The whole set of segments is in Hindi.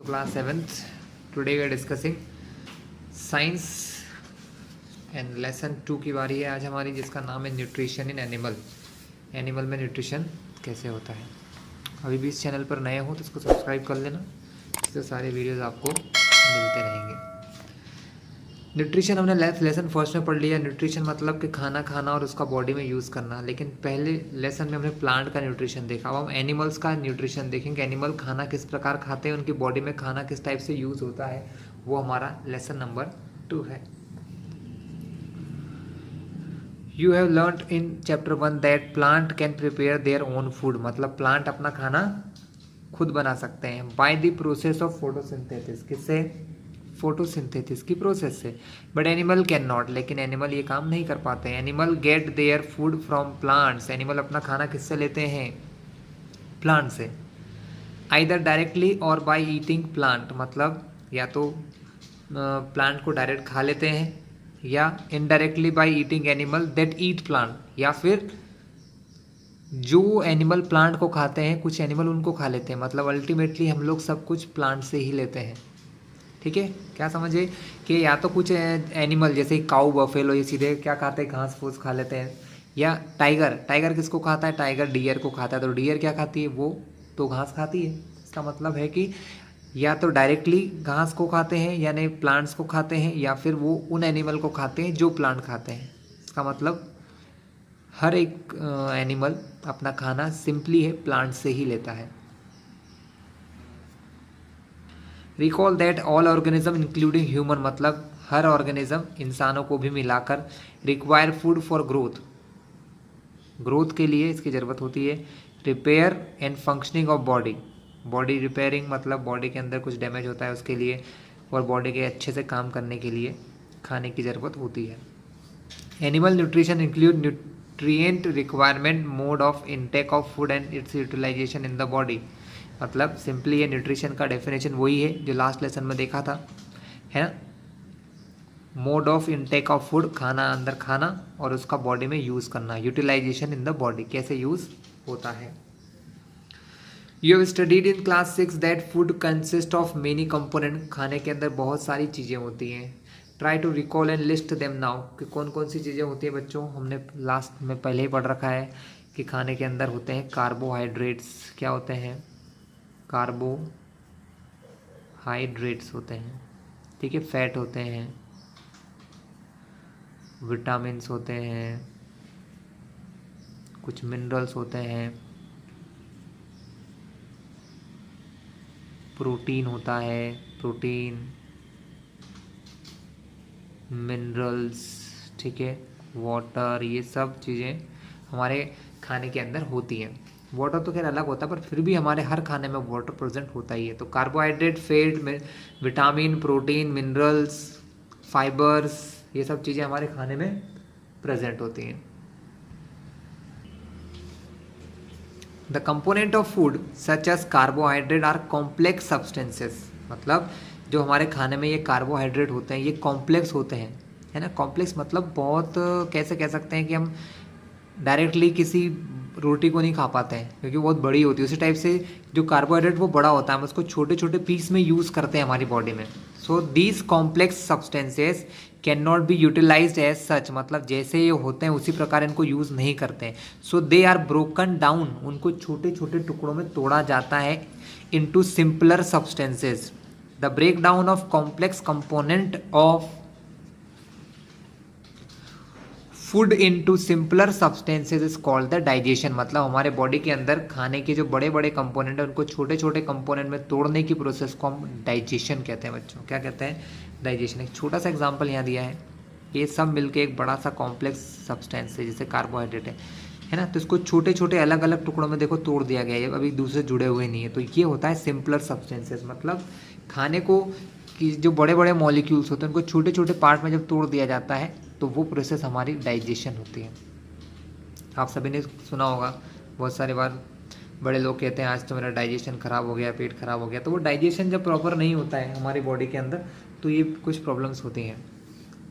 Class 7th. Today we are discussing science and lesson 2 की बारी है आज हमारी, जिसका नाम है न्यूट्रिशन इन एनिमल। एनिमल में न्यूट्रिशन कैसे होता है। अभी भी इस चैनल पर नए हो तो इसको सब्सक्राइब कर लेना, इससे सारे वीडियोस आपको मिलते रहेंगे। न्यूट्रिशन हमने लेसन फर्स्ट में पढ़ लिया। न्यूट्रिशन मतलब कि खाना खाना और उसका बॉडी में यूज़ करना, लेकिन पहले लेसन में हमने प्लांट का न्यूट्रिशन देखा। अब हम एनिमल्स का न्यूट्रिशन देखेंगे। एनिमल खाना किस प्रकार खाते हैं, उनकी बॉडी में खाना किस टाइप से यूज़ होता है, वो हमारा लेसन नंबर 2 है। You have learn in chapter 1 that plant can prepare their own food, मतलब प्लांट अपना खाना खुद बना सकते हैं by the process of photosynthesis. किससे? फोटोसिंथेसिस की प्रोसेस से। बट एनिमल कैन नॉट, लेकिन एनिमल ये काम नहीं कर पाते हैं। Animal gate their food from plants, animal अपना खाना किससे लेते हैं? प्लांट से। आइदर डायरेक्टली और बाय ईटिंग प्लांट, मतलब या तो प्लांट को डायरेक्ट खा लेते हैं, या indirectly by eating animal that eat plant, या फिर जो एनिमल प्लांट को खाते हैं कुछ एनिमल उनको खा लेते हैं। मतलब अल्टीमेटली हम लोग सब कुछ प्लांट से ही लेते हैं। ठीक है, क्या समझे कि या तो कुछ एनिमल जैसे काऊ बफेलो ये सीधे क्या खाते हैं, घास फूस खा लेते हैं, या टाइगर, टाइगर किसको खाता है? टाइगर डियर को खाता है। तो डियर क्या खाती है? वो तो घास खाती है। इसका मतलब है कि या तो डायरेक्टली घास को खाते हैं यानी प्लांट्स को खाते हैं, या फिर वो उन एनिमल को खाते हैं जो प्लांट खाते हैं। इसका मतलब हर एक एनिमल अपना खाना सिंपली है प्लांट से ही लेता है। Recall that all organism including human, मतलब हर ऑर्गेनिज्म इंसानों को भी मिलाकर require food for growth, growth के लिए इसकी ज़रूरत होती है। Repair and functioning of body, body repairing मतलब बॉडी के अंदर कुछ डैमेज होता है उसके लिए, और बॉडी के अच्छे से काम करने के लिए खाने की ज़रूरत होती है। Animal nutrition include nutrient requirement, mode of intake of food and its utilisation in the body. मतलब सिंपली ये न्यूट्रिशन का डेफिनेशन वही है जो लास्ट लेसन में देखा था, है ना। Mode of intake of food, खाना अंदर खाना और उसका बॉडी में यूज़ करना। यूटिलाइजेशन इन द बॉडी, कैसे यूज़ होता है। You have studied in class 6 that food consist of many component, खाने के अंदर बहुत सारी चीज़ें होती हैं। Try to recall and list them now, कि कौन कौन सी चीज़ें होती हैं बच्चों। हमने लास्ट में पहले ही पढ़ रखा है कि खाने के अंदर होते हैं कार्बोहाइड्रेट्स। क्या होते हैं? कार्बोहाइड्रेट्स होते हैं, ठीक है। फैट होते हैं, विटामिन्स होते हैं, कुछ मिनरल्स होते हैं, प्रोटीन होता है, प्रोटीन, मिनरल्स, ठीक है, वाटर, ये सब चीज़ें हमारे खाने के अंदर होती हैं। वाटर तो खैर अलग होता है, पर फिर भी हमारे हर खाने में वाटर प्रेजेंट होता ही है। तो carbohydrate, fat, vitamin, protein, minerals, fibres, ये सब चीज़ें हमारे खाने में प्रेजेंट होती हैं। The component of food such as carbohydrate are complex substances, मतलब जो हमारे खाने में ये कार्बोहाइड्रेट होते हैं ये कॉम्प्लेक्स होते हैं, है ना। कॉम्प्लेक्स मतलब बहुत, कैसे कह सकते हैं कि हम डायरेक्टली किसी रोटी को नहीं खा पाते हैं क्योंकि बहुत बड़ी होती है। उसी टाइप से जो कार्बोहाइड्रेट वो बड़ा होता है, हम उसको छोटे छोटे पीस में यूज़ करते हैं हमारी बॉडी में। So these complex substances can not be utilised as such, मतलब जैसे ये होते हैं उसी प्रकार इनको यूज़ नहीं करते हैं। So they are broken down, उनको छोटे छोटे टुकड़ों में तोड़ा जाता है into simpler substances. The break down of complex component of food into simpler substances is called the digestion, मतलब हमारे बॉडी के अंदर खाने के जो बड़े बड़े कंपोनेंट हैं उनको छोटे छोटे कंपोनेंट में तोड़ने की प्रोसेस को हम डाइजेशन कहते हैं बच्चों। क्या कहते हैं? डाइजेशन। एक छोटा सा एग्जांपल यहाँ दिया है, ये सब मिलके एक बड़ा सा कॉम्प्लेक्स सब्सटेंस है जैसे कार्बोहाइड्रेट है ना। तो इसको छोटे छोटे अलग अलग टुकड़ों में देखो तोड़ दिया गया है, अभी दूसरे जुड़े हुए नहीं है। तो ये होता है सिंपलर सब्सटेंसेस, मतलब खाने को कि जो बड़े बड़े मॉलिक्यूल्स होते हैं उनको छोटे छोटे पार्ट में जब तोड़ दिया जाता है तो वो प्रोसेस हमारी डाइजेशन होती है। आप सभी ने सुना होगा बहुत सारी बार, बड़े लोग कहते हैं आज तो मेरा डाइजेशन ख़राब हो गया, पेट ख़राब हो गया। तो वो डाइजेशन जब प्रॉपर नहीं होता है हमारी बॉडी के अंदर तो ये कुछ प्रॉब्लम्स होती हैं।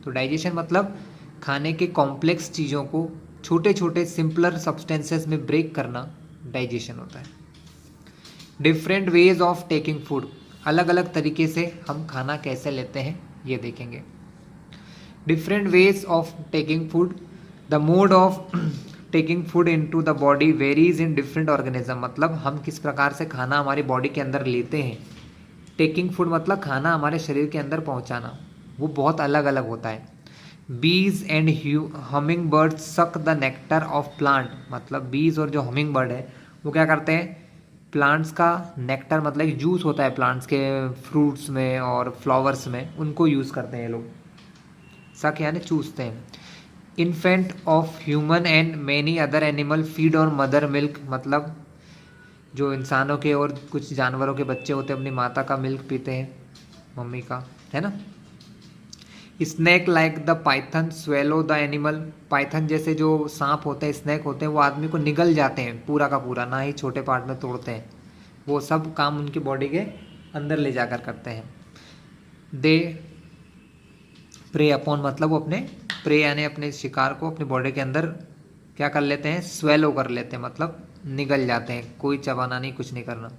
तो डाइजेशन मतलब खाने के कॉम्प्लेक्स चीज़ों को छोटे छोटे सिंपलर सब्सटेंसेस में ब्रेक करना डाइजेशन होता है। Different ways of taking food, अलग अलग तरीके से हम खाना कैसे लेते हैं ये देखेंगे। Different ways of taking food, the mode of taking food into the body varies in different organism, मतलब हम किस प्रकार से खाना हमारी बॉडी के अंदर लेते हैं। टेकिंग फूड मतलब खाना हमारे शरीर के अंदर पहुंचाना, वो बहुत अलग अलग होता है। बीज and humming bird suck the nectar of plant, मतलब बीज और जो हमिंग बर्ड है वो क्या करते हैं, प्लांट्स का नेक्टर मतलब एक जूस होता है प्लांट्स के फ्रूट्स में और फ्लावर्स में, उनको यूज़ करते हैं ये लोग, सक यानी चूसते हैं। Infant of human and many other animal feed on mother milk, मतलब जो इंसानों के और कुछ जानवरों के बच्चे होते हैं अपनी माता का मिल्क पीते हैं, मम्मी का, है ना। Snake like the python swallow the animal, python जैसे जो सांप होते हैं, स्नैक होते हैं, वो आदमी को निगल जाते हैं पूरा का पूरा, ना ही छोटे पार्ट में तोड़ते हैं, वो सब काम उनकी बॉडी के अंदर ले जाकर करते हैं। दे प्रे अपॉन, मतलब वो अपने प्रे यानी अपने शिकार को अपनी बॉडी के अंदर क्या कर लेते हैं, स्वेलो कर लेते हैं, मतलब निगल जाते हैं, कोई चबाना नहीं, कुछ नहीं करना।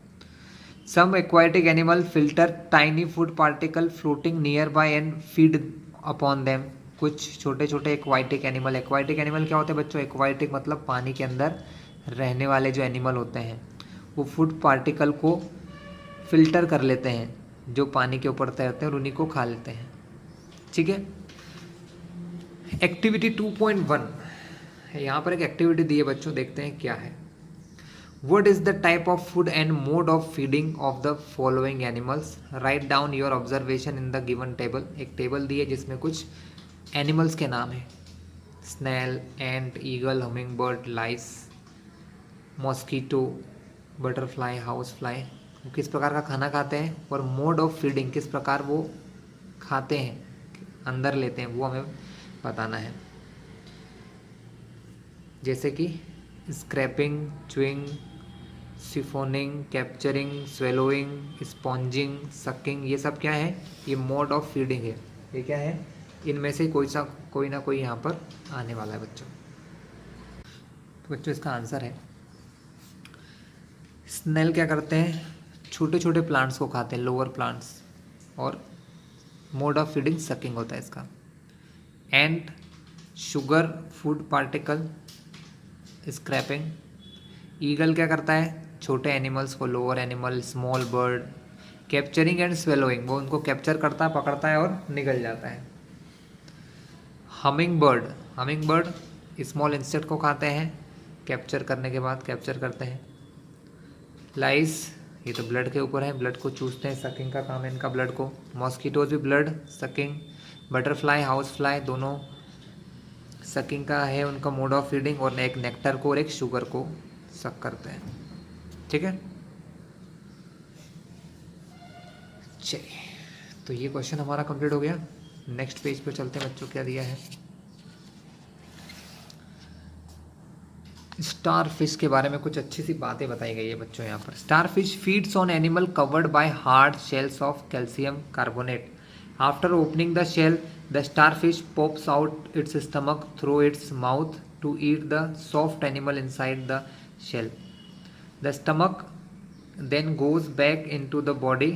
Some aquatic animal filter tiny food particle floating near by and feed upon them, कुछ छोटे छोटे एक्वाटिक एनिमल क्या होते हैं बच्चों, एक्वाटिक मतलब पानी के अंदर रहने वाले जो एनिमल होते हैं वो फूड पार्टिकल को फिल्टर कर लेते हैं जो पानी के ऊपर तैरते हैं और उन्हीं को खा लेते हैं। ठीक है। एक्टिविटी 2.1, यहाँ पर एक एक्टिविटी दी है बच्चों, देखते हैं क्या है। What is the type of food and mode of feeding of the following animals? Write down your observation in the given table. एक टेबल दी है जिसमें कुछ एनिमल्स के नाम है, स्नेल, एंट, ईगल, हमिंग बर्ड, लाइस, मॉस्कीटो, बटरफ्लाई, हाउस फ्लाई, वो किस प्रकार का खाना खाते हैं और मोड ऑफ फीडिंग किस प्रकार वो खाते हैं, अंदर लेते हैं, वो हमें बताना है। जैसे कि scraping, chewing, siphoning, capturing, swallowing, sponging, sucking, ये सब क्या है, ये मोड ऑफ फीडिंग है। ये क्या है, इनमें से कोई ना कोई यहाँ पर आने वाला है बच्चों। तो बच्चों इसका आंसर है, स्नेल क्या करते हैं, छोटे छोटे प्लांट्स को खाते हैं, लोअर प्लांट्स, और मोड ऑफ फीडिंग सकिंग होता है इसका। Ant, sugar food particle, scraping. Eagle क्या करता है, छोटे एनिमल्स को, lower animal, small bird, capturing and swallowing, वो उनको कैप्चर करता है, पकड़ता है और निगल जाता है। हमिंग बर्ड स्मॉल इंसेक्ट को खाते हैं, कैप्चर करने के बाद कैप्चर करते हैं। लाइस, ये तो ब्लड के ऊपर है, ब्लड को चूसते हैं, सकिंग का काम है इनका ब्लड को। मॉस्किटोज भी blood sucking. Butterfly, house fly, दोनों सकिंग का है उनका मोड ऑफ फीडिंग, और एक नेक्टर को और एक शुगर को सक करते हैं। ठीक है, चलिए तो ये क्वेश्चन हमारा कंप्लीट हो गया। नेक्स्ट पेज पे चलते हैं बच्चों, क्या दिया है। स्टार फिश के बारे में कुछ अच्छी सी बातें बताई गई है बच्चों यहाँ पर। Starfish feeds on animal covered by hard shells of calcium carbonate. After opening the shell the starfish pops out its stomach through its mouth to eat the soft animal inside the shell. The stomach then goes back into the body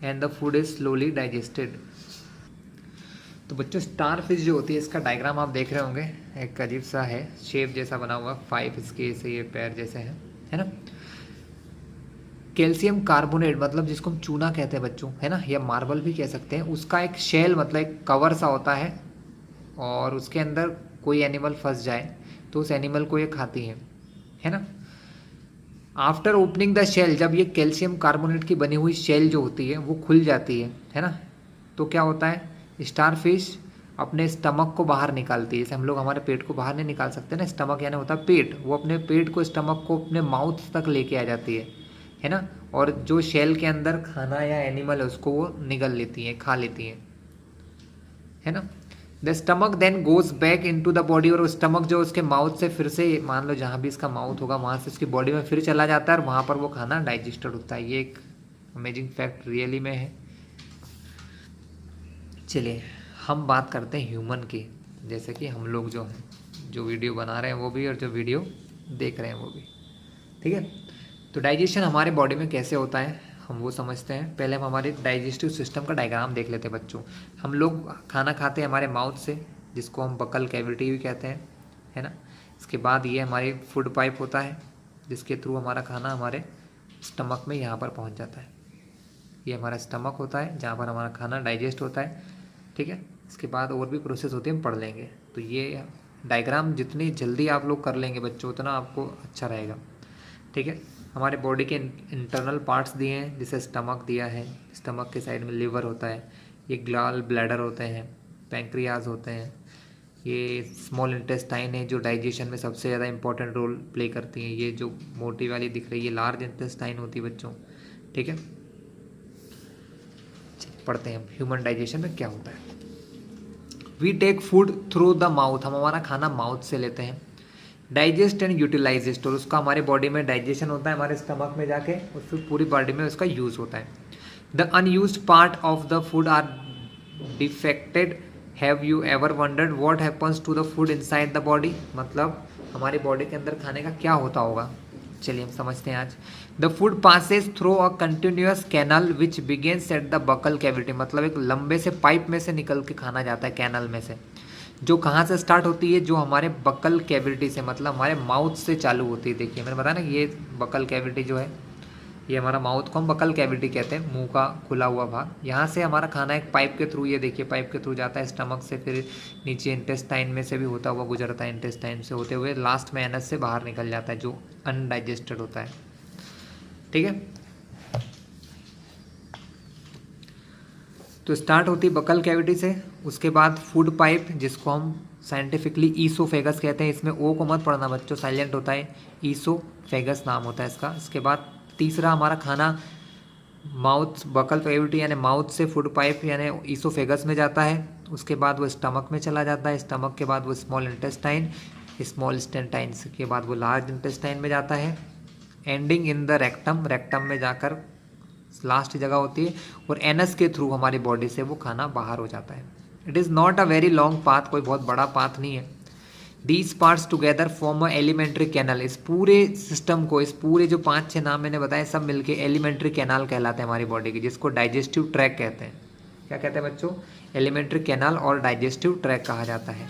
and the food is slowly digested. तो बच्चों स्टार फिश जो होती है, इसका डायग्राम आप देख रहे होंगे, एक अजीब सा है, शेप जैसा बना हुआ, 5 इसके से ये पैर जैसे हैं, है ना। कैल्शियम कार्बोनेट मतलब जिसको हम चूना कहते हैं बच्चों, है ना, या मार्बल भी कह सकते हैं, उसका एक शेल मतलब एक कवर सा होता है, और उसके अंदर कोई एनिमल फंस जाए तो उस एनिमल को ये खाती है ना। आफ्टर ओपनिंग द शेल, जब ये कैल्शियम कार्बोनेट की बनी हुई शेल जो होती है वो खुल जाती है ना, तो क्या होता है, स्टार फिश अपने स्टमक को बाहर निकालती है। जैसे हम लोग हमारे पेट को बाहर नहीं निकाल सकते ना, स्टमक यानी होता है पेट, वो अपने पेट को, स्टमक को अपने माउथ तक लेके आ जाती है ना, और जो शेल के अंदर खाना या एनिमल है उसको वो निगल लेती है, खा लेती है ना। The stomach then goes back into the body, और स्टमक जो उसके माउथ से फिर से, मान लो जहाँ भी इसका माउथ होगा वहाँ से उसकी बॉडी में फिर चला जाता है, और वहाँ पर वो खाना डाइजेस्टेड होता है। ये एक अमेजिंग फैक्ट रियली में है। चलिए हम बात करते हैं ह्यूमन की, जैसे कि हम लोग जो हैं, जो वीडियो बना रहे हैं वो भी, और जो वीडियो देख रहे हैं वो भी। ठीक है, तो डाइजेशन हमारे बॉडी में कैसे होता है, हम वो समझते हैं। पहले हम हमारे डाइजेस्टिव सिस्टम का डायग्राम देख लेते हैं बच्चों। हम लोग खाना खाते हैं हमारे माउथ से, जिसको हम बकल कैविटी भी कहते हैं, है ना। इसके बाद ये हमारी फूड पाइप होता है, जिसके थ्रू हमारा खाना हमारे स्टमक में यहाँ पर पहुँच जाता है। ये हमारा स्टमक होता है जहाँ पर हमारा खाना डाइजेस्ट होता है, ठीक है। इसके बाद और भी प्रोसेस होती है, हम पढ़ लेंगे। तो ये डायग्राम जितनी जल्दी आप लोग कर लेंगे बच्चों, उतना आपको अच्छा रहेगा, ठीक है। हमारे बॉडी के इंटरनल पार्ट्स दिए हैं, जैसे स्टमक दिया है, स्टमक के साइड में लिवर होता है, ये ग्लाल ब्लैडर होते हैं, पैंक्रियाज होते हैं, ये स्मॉल इंटेस्टाइन है जो डाइजेशन में सबसे ज़्यादा इंपॉर्टेंट रोल प्ले करती हैं। ये जो मोटी वाली दिख रही है लार्ज इंटेस्टाइन होती है बच्चों, ठीक है। पढ़ते हैं ह्यूमन डाइजेशन में क्या होता है। We take food through the mouth, हम हमारा खाना माउथ से लेते हैं। डाइजेस्ट एंड यूटिलाइज इट, और उसका हमारे बॉडी में डाइजेशन होता है हमारे स्टमक में जाके, और फिर पूरी बॉडी में उसका यूज़ होता है। The unused part of the food are defecated. Have you ever wondered what happens to the food inside the body, मतलब हमारी बॉडी के अंदर खाने का क्या होता होगा। चलिए हम समझते हैं आज। The food passes through a continuous canal which begins at the buccal cavity, मतलब एक लंबे से पाइप में से निकल के खाना जाता है कैनल में से, जो कहाँ से स्टार्ट होती है, जो हमारे बकल कैविटी से, मतलब हमारे माउथ से चालू होती है। देखिए मैंने बताया ना, ये बकल कैविटी जो है, ये हमारा माउथ को हम बकल कैविटी कहते हैं, मुंह का खुला हुआ भाग। यहाँ से हमारा खाना एक पाइप के थ्रू, ये देखिए पाइप के थ्रू जाता है स्टमक से, फिर नीचे इंटेस्टाइन में से भी होता हुआ गुजरता है, इंटेस्टाइन से होते हुए लास्ट में एनस से बाहर निकल जाता है, जो अनडाइजेस्टेड होता है, ठीक है। तो स्टार्ट होती है बकल कैविटी से, उसके बाद फूड पाइप, जिसको हम साइंटिफिकली ईसोफेगस कहते हैं। इसमें ओ को मत पढ़ना बच्चों, साइलेंट होता है, ईसोफेगस नाम होता है इसका। इसके बाद तीसरा हमारा खाना माउथ, बकल कैविटी यानी माउथ से फूड पाइप यानी ईसोफेगस में जाता है। उसके बाद वो स्टमक में चला जाता है, स्टमक के बाद वो स्मॉल इंटेस्टाइन, स्मॉल इंटेस्टाइन के बाद वो लार्ज इंटेस्टाइन में जाता है, ending in the rectum, rectum में जाकर लास्ट जगह होती है, और एनस के थ्रू हमारी बॉडी से वो खाना बाहर हो जाता है। It is not a very long path, कोई बहुत बड़ा पाथ नहीं है। These parts together form a alimentary canal, इस पूरे सिस्टम को, इस पूरे जो 5-6 नाम मैंने बताए, सब मिलके एलिमेंट्री कैनाल कहलाते हैं हमारी बॉडी के, जिसको डाइजेस्टिव ट्रैक कहते हैं। क्या कहते हैं बच्चों? एलिमेंट्री कैनाल और डाइजेस्टिव ट्रैक कहा जाता है।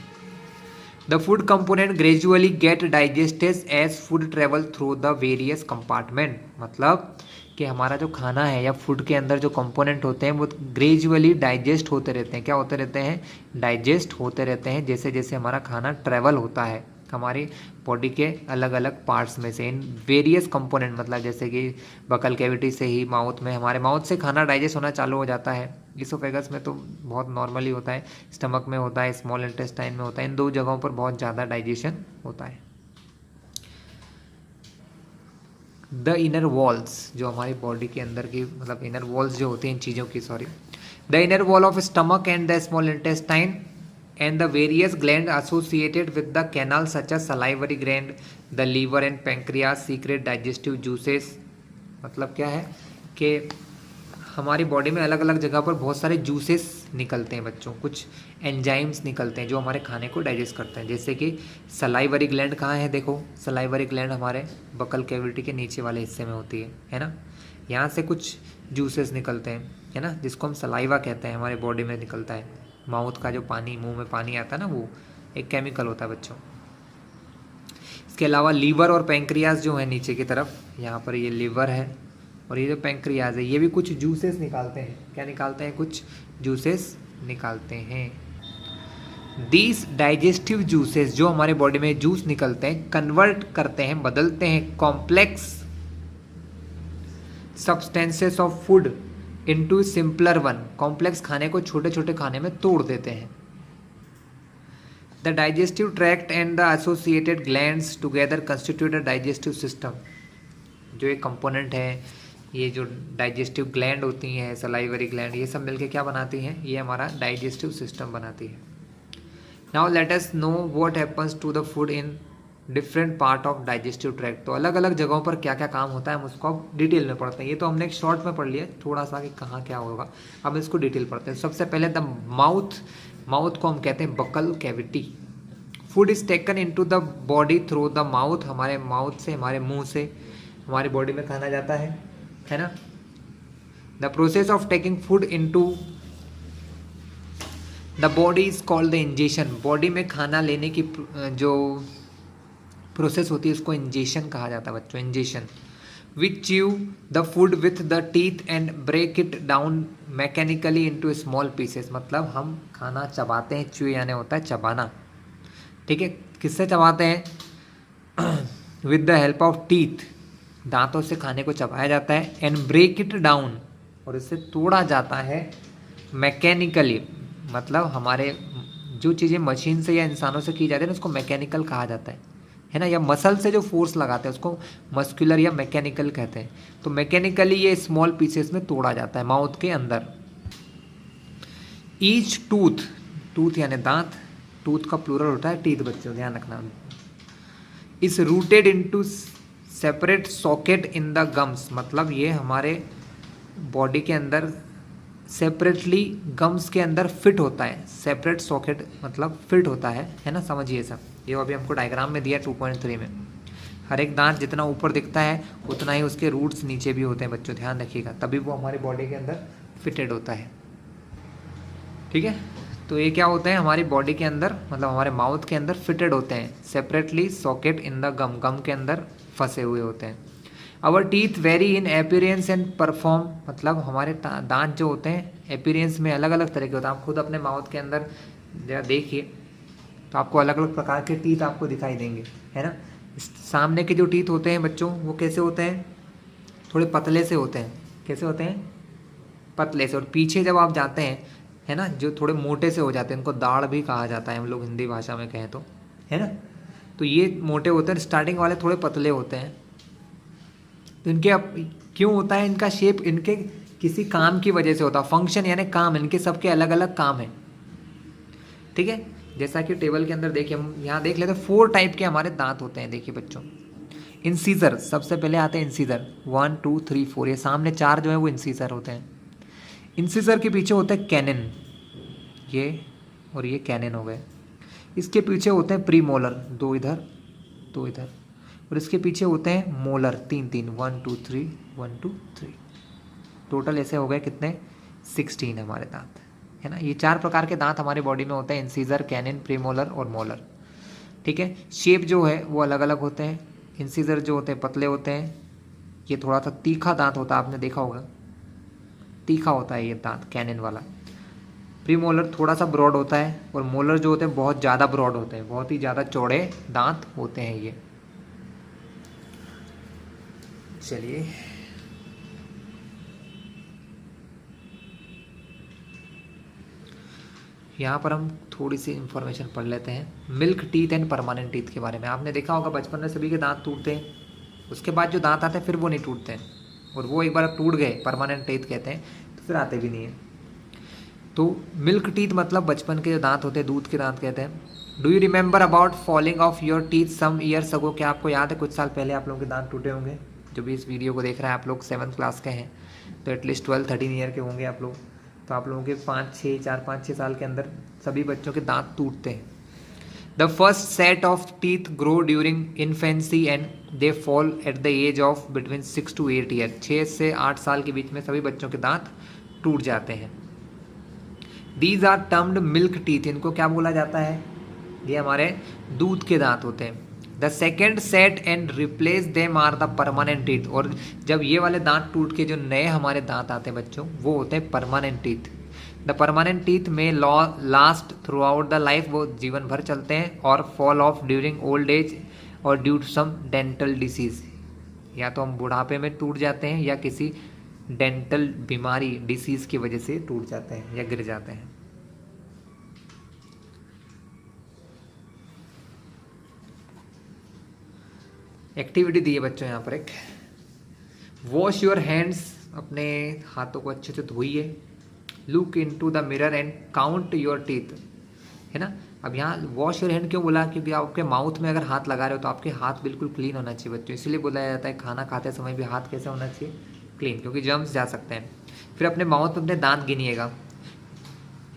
The food component gradually get digested as food travel through the various compartment, मतलब कि हमारा जो खाना है या फूड के अंदर जो कंपोनेंट होते हैं वो ग्रेजुअली डाइजेस्ट होते रहते हैं। क्या होते रहते हैं? डाइजेस्ट होते रहते हैं, जैसे जैसे हमारा खाना ट्रेवल होता है हमारी बॉडी के अलग अलग पार्ट्स में से, इन वेरियस कंपोनेंट, मतलब जैसे कि बकल कैविटी से ही माउथ में, हमारे माउथ से खाना डाइजेस्ट होना चालू हो जाता है। इसोफेगस में तो बहुत नॉर्मली होता है, स्टमक में होता है, स्मॉल इंटेस्टाइन में होता है, इन दो जगहों पर बहुत ज़्यादा डाइजेशन होता है। द इनर वॉल्स, जो हमारी बॉडी के अंदर की, मतलब इनर वॉल्स जो होती हैं इन चीज़ों की, sorry, the inner wall of stomach and the small intestine and the various glands associated with the canal such as salivary gland, the liver and pancreas secrete digestive juices। मतलब क्या है कि हमारी बॉडी में अलग अलग जगह पर बहुत सारे जूसेस निकलते हैं बच्चों, कुछ एंजाइम्स निकलते हैं जो हमारे खाने को डाइजेस्ट करते हैं। जैसे कि सलाइवरी ग्लैंड कहाँ है? देखो सलाइवरी ग्लैंड हमारे बकल कैविटी के नीचे वाले हिस्से में होती है ना। यहाँ से कुछ जूसेस निकलते हैं, है ना, जिसको हम सलाइवा कहते हैं, हमारे बॉडी में निकलता है। माउथ का जो पानी, मुंह में पानी आता है ना, वो एक केमिकल होता है बच्चों। इसके अलावा लीवर और पैंक्रियाज जो है नीचे की तरफ, यहाँ पर ये लीवर है और ये जो पैंक्रियाज है, ये भी कुछ जूसेस निकालते हैं। क्या निकालते हैं? कुछ जूसेस निकालते हैं। दीज डाइजेस्टिव जूसेस, जो हमारे बॉडी में जूस निकलते हैं, कन्वर्ट करते हैं, बदलते हैं complex substances of food into simpler one, complex खाने को छोटे छोटे खाने में तोड़ देते हैं। The digestive tract and the associated glands together constitute a digestive system. जो एक कंपोनेंट है, ये जो डाइजेस्टिव ग्लैंड होती हैं, सलाइवरी ग्लैंड, ये सब मिलके क्या बनाती हैं? ये हमारा डाइजेस्टिव सिस्टम बनाती है। Now let us know what happens to the food in different part of digestive tract. तो अलग अलग जगहों पर क्या क्या काम होता है हम उसको अब डिटेल में पढ़ते हैं। ये तो हमने एक शॉर्ट में पढ़ लिया थोड़ा सा कि कहाँ क्या होगा, अब इसको डिटेल पढ़ते हैं। सबसे पहले द माउथ, माउथ को हम कहते हैं buccal cavity. Food is taken into the body through the mouth, हमारे माउथ से, हमारे मुंह से हमारी बॉडी में खाना जाता है ना। The process of taking food into the body is called the ingestion. Body में खाना लेने की जो प्रोसेस होती है उसको इंजेशन कहा जाता है बच्चों, ingestion. Which chew the food with the teeth and break it down mechanically into small pieces. मतलब हम खाना चबाते हैं, च्यू यानी होता है चबाना, ठीक है। किससे चबाते हैं? With the help of teeth, दांतों से खाने को चबाया जाता है। एंड ब्रेक इट डाउन, और इससे तोड़ा जाता है मैकेनिकली। मतलब हमारे जो चीज़ें मशीन से या इंसानों से की जाती है ना उसको मैकेनिकल कहा जाता है ना। या मसल से जो फोर्स लगाते हैं उसको मस्कुलर या मैकेनिकल कहते हैं। तो मैकेनिकली ये स्मॉल पीसेस में तोड़ा जाता है माउथ के अंदर। ईच टूथ, टूथ यानी दांत, टूथ का प्लूरल होता है टीथ बच्चों, ध्यान रखना। Is rooted into separate socket in the gums. मतलब ये हमारे बॉडी के अंदर सेपरेटली गम्स के अंदर फिट होता है। सेपरेट सॉकेट मतलब फिट होता है ना, समझिए सब। ये अभी हमको डायग्राम में दिया 2.3 में। हर एक दांत जितना ऊपर दिखता है उतना ही उसके रूट्स नीचे भी होते हैं बच्चों, ध्यान रखिएगा, तभी वो हमारी बॉडी के अंदर फिटेड होता है, ठीक है। तो ये क्या होते हैं हमारी बॉडी के अंदर, मतलब हमारे माउथ के अंदर फिटेड होते हैं, separately socket in the gum, gum के अंदर फंसे हुए होते हैं। Our teeth very in appearance and perform. मतलब हमारे दांत जो होते हैं एपियरेंस में अलग अलग तरह के होते हैं। आप खुद अपने माउथ के अंदर जरा देखिए तो आपको अलग अलग प्रकार के टीथ आपको दिखाई देंगे, है ना। सामने के जो टीथ होते हैं बच्चों वो कैसे होते हैं? थोड़े पतले से होते हैं। कैसे होते हैं? पतले से। और पीछे जब आप जाते हैं, है ना, जो थोड़े मोटे से हो जाते हैं, उनको दाढ़ भी कहा जाता है हम लोग हिंदी भाषा में कहें तो, है ना। तो ये मोटे होते हैं, स्टार्टिंग वाले थोड़े पतले होते हैं। तो इनके अब क्यों होता है इनका शेप? इनके किसी काम की वजह से होता है, फंक्शन यानी काम, इनके सबके अलग अलग काम है, ठीक है। जैसा कि टेबल के अंदर देखिए, हम यहाँ देख लेते हैं 4 टाइप के हमारे दांत होते हैं। देखिए बच्चों, इंसीजर सबसे पहले आते हैं। इंसीजर 1 2 3 4, ये सामने 4 जो है वो इंसीजर होते हैं। इंसीजर के पीछे होते हैं कैनिन, ये और ये कैनिन हो गए। इसके पीछे होते हैं प्रीमोलर, 2 इधर 2 इधर, और इसके पीछे होते हैं मोलर 3 3, 1 2 3 1 2 3। टोटल ऐसे हो गए कितने? 16 हमारे दांत, है ना। ये 4 प्रकार के दांत हमारे बॉडी में होते हैं, इंसीजर, कैनिन, प्रीमोलर और मोलर, ठीक है। शेप जो है वो अलग अलग होते हैं। इंसीजर जो होते हैं पतले होते हैं, ये थोड़ा सा तीखा दांत होता है, आपने देखा होगा, तीखा होता है ये दांत कैनिन वाला। प्रीमोलर थोड़ा सा ब्रॉड होता है, और मोलर जो होते हैं बहुत ज़्यादा ब्रॉड होते हैं, बहुत ही ज़्यादा चौड़े दांत होते हैं ये। चलिए यहाँ पर हम थोड़ी सी इंफॉर्मेशन पढ़ लेते हैं milk teeth and permanent teeth के बारे में। आपने देखा होगा बचपन में सभी के दांत टूटते हैं, उसके बाद जो दांत आते हैं फिर वो नहीं टूटते हैं, और वो एक बार टूट गए परमानेंट टीथ कहते हैं, तो फिर आते भी नहीं है। तो मिल्क टीथ मतलब बचपन के जो दांत होते हैं, दूध के दांत कहते हैं। Do you remember about falling of your teeth some years ago? क्या आपको याद है कुछ साल पहले आप लोगों के दांत टूटे होंगे? जो भी इस वीडियो को देख रहे हैं, आप लोग 7th क्लास के हैं तो एटलीस्ट 12-13 ईयर के होंगे आप लोग। तो आप लोगों के 5-6 साल के अंदर सभी बच्चों के दांत टूटते हैं। The first set of teeth grow during infancy and they fall at the age of between 6 to 8 year. 6 से 8 साल के बीच में सभी बच्चों के दांत टूट जाते हैं। These are termed milk teeth, इनको क्या बोला जाता है? ये हमारे दूध के दांत होते हैं। The second set and replace them are the permanent teeth, और जब ये वाले दांत टूट के जो नए हमारे दांत आते हैं बच्चों, वो होते हैं permanent teeth. The permanent teeth में last throughout the life, वो जीवन भर चलते हैं, और fall off during old age और due to some dental disease. या तो हम बुढ़ापे में टूट जाते हैं या किसी डेंटल बीमारी डिसीज की वजह से टूट जाते हैं या गिर जाते हैं। एक्टिविटी दी है बच्चों यहाँ पर एक, वॉश योर हैंड्स, अपने हाथों को अच्छे से धोइए। Look into the mirror and count your teeth, है ना। अब यहाँ वॉश योर हैंड क्यों बोला? क्योंकि आपके माउथ में अगर हाथ लगा रहे हो तो आपके हाथ बिल्कुल क्लीन होना चाहिए बच्चों, इसलिए बोला जाता है खाना खाते समय भी हाथ कैसे होना चाहिए? क्लीन, क्योंकि जर्म्स जा सकते हैं। फिर अपने माउथ में अपने दांत गिनिएगा।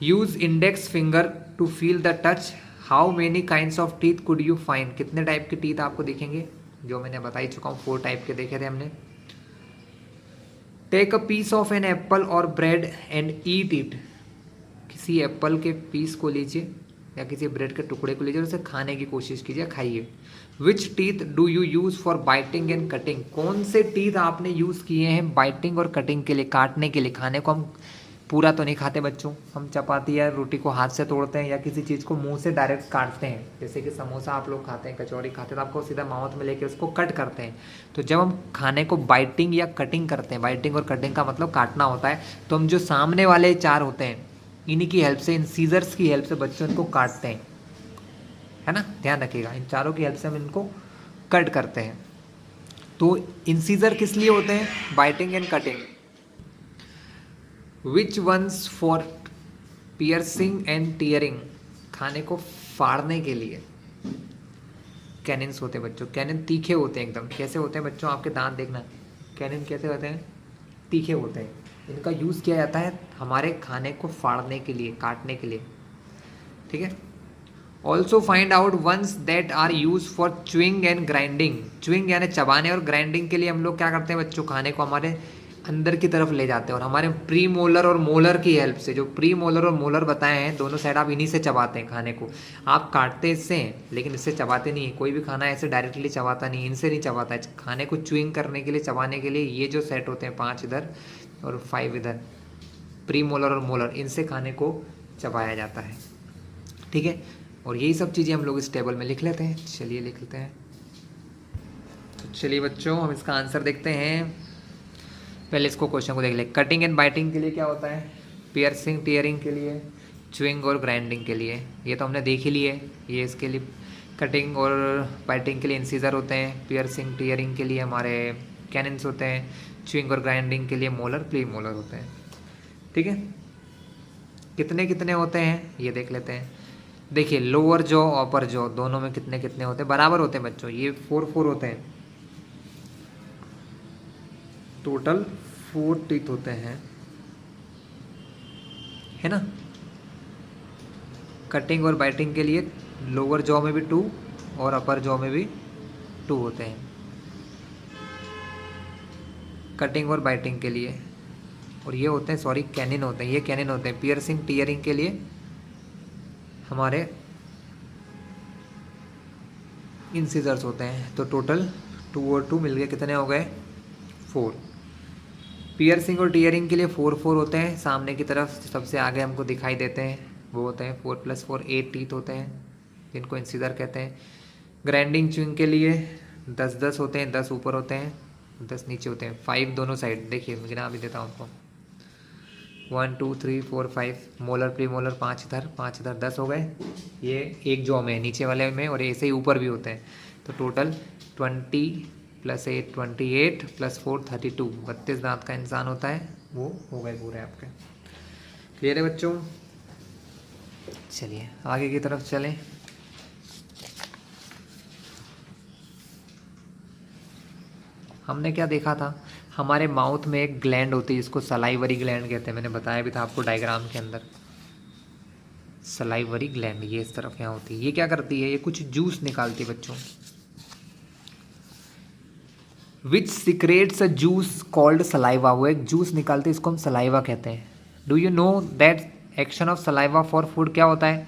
Use index finger to feel the touch. How many kinds of teeth could you find? कितने टाइप के टीथ आपको दिखेंगे? जो मैंने बता ही चुका हूँ, 4 टाइप के देखे थे हमने। Take a piece of an apple और ब्रेड एंड ईट इट। किसी एप्पल के पीस को लीजिए या किसी ब्रेड के टुकड़े को लीजिए और उसे खाने की कोशिश कीजिए, खाइए। Which teeth do you use for biting and cutting. कौन से टीथ आपने यूज़ किए हैं बाइटिंग और कटिंग के लिए, काटने के लिए। खाने को हम पूरा तो नहीं खाते बच्चों, हम चपाती या रोटी को हाथ से तोड़ते हैं या किसी चीज़ को मुंह से डायरेक्ट काटते हैं। जैसे कि समोसा आप लोग खाते हैं, कचौड़ी खाते हैं, तो आपको सीधा माउथ में लेके उसको कट करते हैं। तो जब हम खाने को बाइटिंग या कटिंग करते हैं, बाइटिंग और कटिंग का मतलब काटना होता है, तो हम जो सामने वाले चार होते हैं इन्हीं की हेल्प से, इन सीजर्स की हेल्प से बच्चों इनको काटते हैं, है ना, ध्यान रखिएगा। इन चारों की हेल्प से हम इनको कट करते हैं। तो इंसीजर किस लिए होते हैं, biting and cutting. Which ones for piercing and tearing, खाने को फाड़ने के लिए कैनिन्स होते हैं बच्चों। कैनिन तीखे होते हैं एकदम। कैसे होते हैं बच्चों, आपके दांत देखना, कैनिन कैसे होते हैं, तीखे होते हैं। इनका यूज़ किया जाता है हमारे खाने को फाड़ने के लिए, काटने के लिए, ठीक है। Also find out ones that are use for chewing and grinding. Chewing यानी चबाने और ग्राइंडिंग के लिए हम लोग क्या करते हैं बच्चों, खाने को हमारे अंदर की तरफ ले जाते हैं और हमारे प्री मोलर और मोलर की हेल्प से, जो प्री मोलर और मोलर बताए हैं दोनों साइड, आप इन्हीं से चबाते हैं खाने को। आप काटते इससे हैं लेकिन इससे चबाते नहीं है। कोई भी खाना ऐसे डायरेक्टली चबाता नहीं, इनसे नहीं चबाता है। खाने को च्युइंग करने के लिए, चबाने के लिए ये जो सेट होते हैं 5 इधर और 5 इधर, प्री मोलर और मोलर, इनसे खाने को चबाया जाता है, ठीक है। और यही सब चीज़ें हम लोग इस टेबल में लिख लेते हैं। चलिए लिख लेते हैं। तो चलिए बच्चों हम इसका आंसर देखते हैं। पहले इसको क्वेश्चन को देख ले। कटिंग एंड बाइटिंग के लिए क्या होता है, पियर्सिंग टीयरिंग के लिए, च्युइंग और ग्राइंडिंग के लिए। ये तो हमने देख ही लिए। ये इसके लिए कटिंग और बाइटिंग के लिए इंसीजर होते हैं, पियर्सिंग टीयरिंग के लिए हमारे कैनिन्स होते हैं, च्युइंग और ग्राइंडिंग के लिए मोलर प्री मोलर होते हैं, ठीक है। कितने कितने होते हैं ये देख लेते हैं। देखिए लोअर जॉ अपर जॉ दोनों में कितने कितने होते हैं, बराबर होते हैं बच्चों। ये 4 होते हैं, टोटल 4 टीथ होते हैं, है ना। कटिंग और बाइटिंग के लिए लोअर जॉ में भी 2 और अपर जॉ में भी 2 होते हैं, कटिंग और बाइटिंग के लिए। और ये होते हैं, सॉरी कैनिन होते हैं, ये कैनिन होते हैं। पियर्सिंग टीयरिंग के लिए हमारे इंसिजर्स होते हैं। तो टोटल 2 और 2 मिल गए कितने हो गए, 4। पियर्सिंग और टीयरिंग के लिए 4 होते हैं। सामने की तरफ सबसे आगे हमको दिखाई देते हैं वो होते हैं 4 + 4 8 टीथ होते हैं, जिनको इंसिजर कहते हैं। ग्राइंडिंग च्युइंग के लिए 10 होते हैं, 10 ऊपर होते हैं, 10 नीचे होते हैं। 5 दोनों साइड, देखिए मैं गिना भी देता हूँ आपको। 1 2 3 4 5 मोलर प्री मोलर 5 इधर 5 इधर, 10 हो गए। ये एक जॉ में नीचे वाले में और ऐसे ही ऊपर भी होते हैं। तो टोटल 20 + 8 28 + 4 32, 32 दांत का इंसान होता है। वो हो गए पूरे आपके। क्लियर है बच्चों। चलिए आगे की तरफ चलें। हमने क्या देखा था, हमारे माउथ में एक ग्लैंड होती है जिसको सलाइवरी ग्लैंड कहते हैं। मैंने बताया भी था आपको डायग्राम के अंदर। सलाइवरी ग्लैंड ये इस तरफ यहाँ होती है। ये क्या करती है, ये कुछ जूस निकालती है बच्चों। विच सिक्रेट्स अ जूस कॉल्ड सलाइवा। वो एक जूस निकालती है, इसको हम सलाइवा कहते हैं। Do you know that action of saliva for food क्या होता है,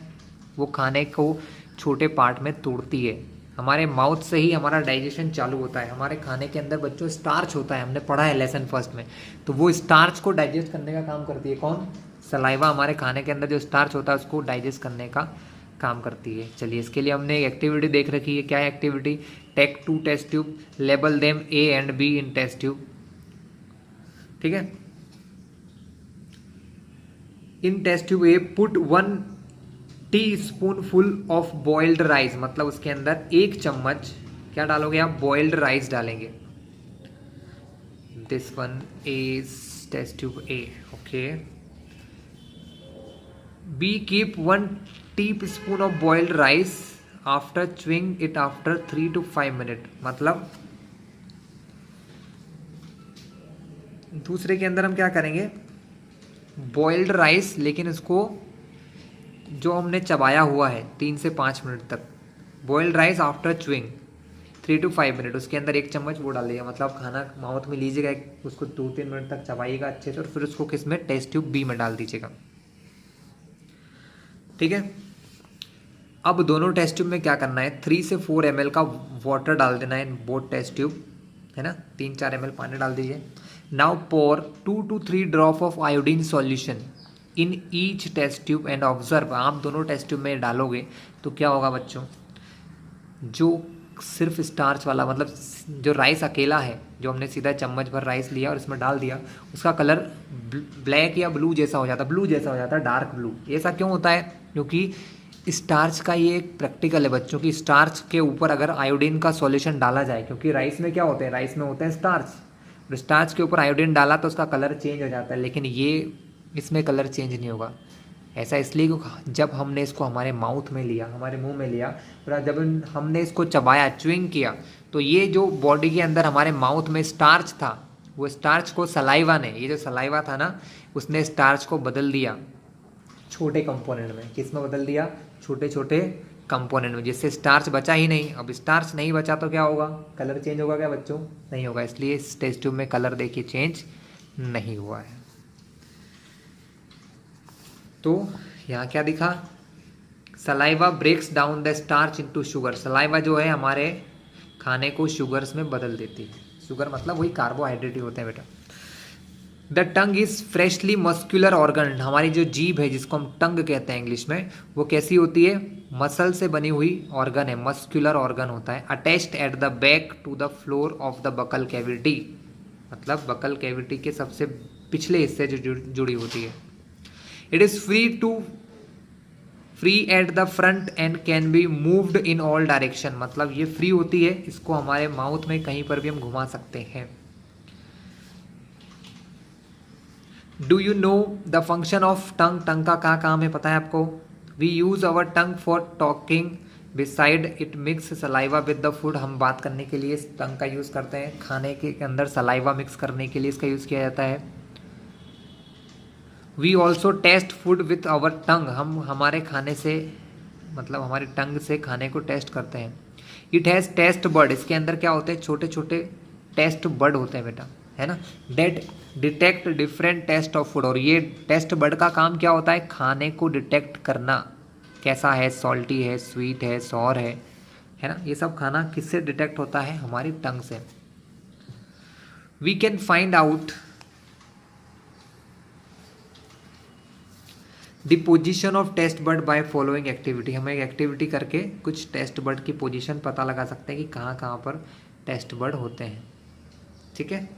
वो खाने को छोटे पार्ट में तोड़ती है। हमारे माउथ से ही हमारा डाइजेशन चालू होता है। हमारे खाने के अंदर बच्चों स्टार्च होता है, हमने पढ़ा है लेसन फर्स्ट में। तो वो स्टार्च को डाइजेस्ट करने का काम करती है कौन, सलाइवा। हमारे खाने के अंदर जो स्टार्च होता है उसको डाइजेस्ट करने का काम करती है। चलिए इसके लिए हमने एक एक्टिविटी देख रखी है। क्या है activity, take 2 test tube, label them A and B in test tube, ठीक है। In test tube A put 1 teaspoonful of boiled rice, मतलब उसके अंदर 1 चम्मच क्या डालोगे आप, बॉइल्ड राइस डालेंगे। This one is test tube A, okay. B keep 1 teaspoon of boiled rice after chewing it after 3 to 5 minutes, मतलब दूसरे के अंदर हम क्या करेंगे, बॉइल्ड राइस, लेकिन उसको जो हमने चबाया हुआ है 3 से 5 मिनट तक। Boiled rice after chewing 3 to 5 minute उसके अंदर 1 चम्मच वो डालिएगा, मतलब खाना माउथ में लीजिएगा, उसको 2-3 मिनट तक चबाइएगा अच्छे से और फिर उसको किस में, टेस्ट ट्यूब बी में डाल दीजिएगा। ठीक है, अब दोनों टेस्ट ट्यूब में क्या करना है, 3 से 4 ml का वाटर डाल देना है इन बोथ टेस्ट ट्यूब, है ना, 3-4 ml पानी डाल दीजिए। Now pour 2 to 3 drop of iodine solution in each test tube and observe. आप दोनों टेस्ट ट्यूब में डालोगे तो क्या होगा बच्चों, जो सिर्फ स्टार्च वाला, मतलब जो राइस अकेला है, जो हमने सीधा चम्मच भर राइस लिया और इसमें डाल दिया, उसका कलर ब्लैक या ब्लू जैसा हो जाता है, डार्क ब्लू। ऐसा क्यों होता है, क्योंकि स्टार्च का ये एक प्रैक्टिकल है बच्चों की, स्टार्च के ऊपर अगर आयोडीन का सॉल्यूशन डाला जाए, क्योंकि राइस में क्या होते हैं, राइस में होते हैं स्टार्च, और स्टार्च के ऊपर आयोडीन डाला तो उसका कलर चेंज हो जाता है, लेकिन ये इसमें कलर चेंज नहीं होगा। ऐसा इसलिए क्योंकि जब हमने इसको हमारे माउथ में लिया, हमारे मुंह में लिया, और जब हमने इसको चबाया, च्युइंग किया, तो ये जो बॉडी के अंदर हमारे माउथ में स्टार्च था, वो स्टार्च को सलाइवा ने, ये जो सलाइवा था ना, उसने स्टार्च को बदल दिया छोटे कंपोनेंट में। किस में बदल दिया, छोटे छोटे कंपोनेंट में, जिससे स्टार्च बचा ही नहीं। अब स्टार्च नहीं बचा तो क्या होगा, कलर चेंज होगा क्या बच्चों, नहीं होगा। इसलिए इस टेस्ट ट्यूब में कलर देखिए चेंज नहीं हुआ है। तो यहाँ क्या दिखा, saliva breaks down the starch into sugar. Saliva जो है हमारे खाने को शुगर्स में बदल देती है। शुगर मतलब वही कार्बोहाइड्रेट ही होते हैं बेटा। The tongue is freshly muscular organ. हमारी जो जीभ है, जिसको हम टंग कहते हैं इंग्लिश में, वो कैसी होती है, मसल से बनी हुई ऑर्गन है, मस्कुलर ऑर्गन होता है। Attached at the back to the floor of the buccal cavity, मतलब बकल कैविटी के सबसे पिछले हिस्से जो जुड़ी होती है। It is free at the front and can be moved in all direction, मतलब ये फ्री होती है, इसको हमारे माउथ में कहीं पर भी हम घुमा सकते हैं। Do you know the function of tongue. Tongue का क्या काम है पता है आपको। We use our tongue for talking beside it mix saliva with the food. हम बात करने के लिए इस टंग का यूज करते हैं, खाने के अंदर सलाइवा मिक्स करने के लिए इसका यूज किया जाता है। We also taste food with our tongue. हम हमारे खाने से, मतलब हमारे टंग से खाने को टेस्ट करते हैं। It has taste bud. इसके अंदर क्या होते हैं, छोटे छोटे टेस्ट बर्ड होते हैं बेटा, है ना, that detect different taste of food. और ये टेस्ट बर्ड का काम क्या होता है, खाने को डिटेक्ट करना, कैसा है, सॉल्टी है, स्वीट है, सॉर है ना, ये सब खाना किससे डिटेक्ट होता है, हमारी टंग से। We can find out the position of taste बर्ड बाय फॉलोइंग एक्टिविटी। हम एक एक्टिविटी करके कुछ टेस्ट बर्ड की पोजीशन पता लगा सकते हैं कि कहाँ कहाँ पर टेस्ट बर्ड होते हैं। ठीक है,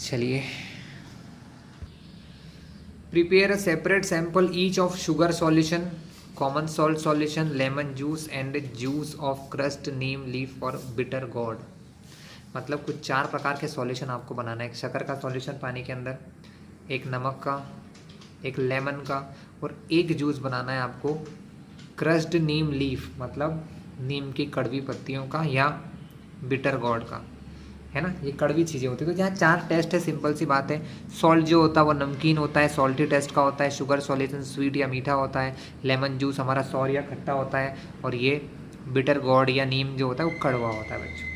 चलिए। Prepare a separate sample each of sugar solution, common salt solution, lemon juice and juice of crust, Neem leaf और बिटर गॉड। मतलब कुछ 4 प्रकार के सॉल्यूशन आपको बनाना है। एक शक्कर का सॉल्यूशन पानी के अंदर, एक नमक का, एक लेमन का, और एक जूस बनाना है आपको क्रस्ड नीम लीफ, मतलब नीम की कड़वी पत्तियों का, या बिटर गॉड का, है ना, ये कड़वी चीज़ें होती है। तो यहाँ 4 टेस्ट है, सिंपल सी बात है। सॉल्ट जो होता है वो नमकीन होता है, सॉल्टी टेस्ट का होता है। शुगर सॉल्यूशन स्वीट या मीठा होता है। लेमन जूस हमारा सॉर या खट्टा होता है, और ये बिटर गॉड या नीम जो होता है वो कड़वा होता है बच्चों।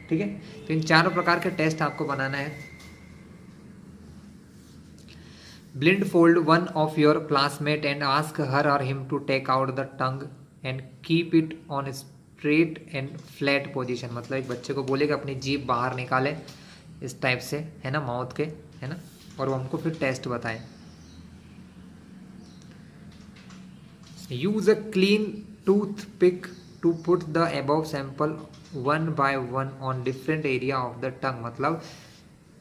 ठीक है, तो इन 4 प्रकार के टेस्ट आपको बनाना है। Blindfold one of your classmate and ask her और him to take out the tongue and keep it on straight and flat position. मतलब एक बच्चे को बोलेगा अपनी जीभ बाहर निकाले इस टाइप से, है ना, माउथ के, है ना, और वो हमको फिर टेस्ट बताए। Use a clean toothpick to put the above sample 1 by 1 on different area of the tongue. मतलब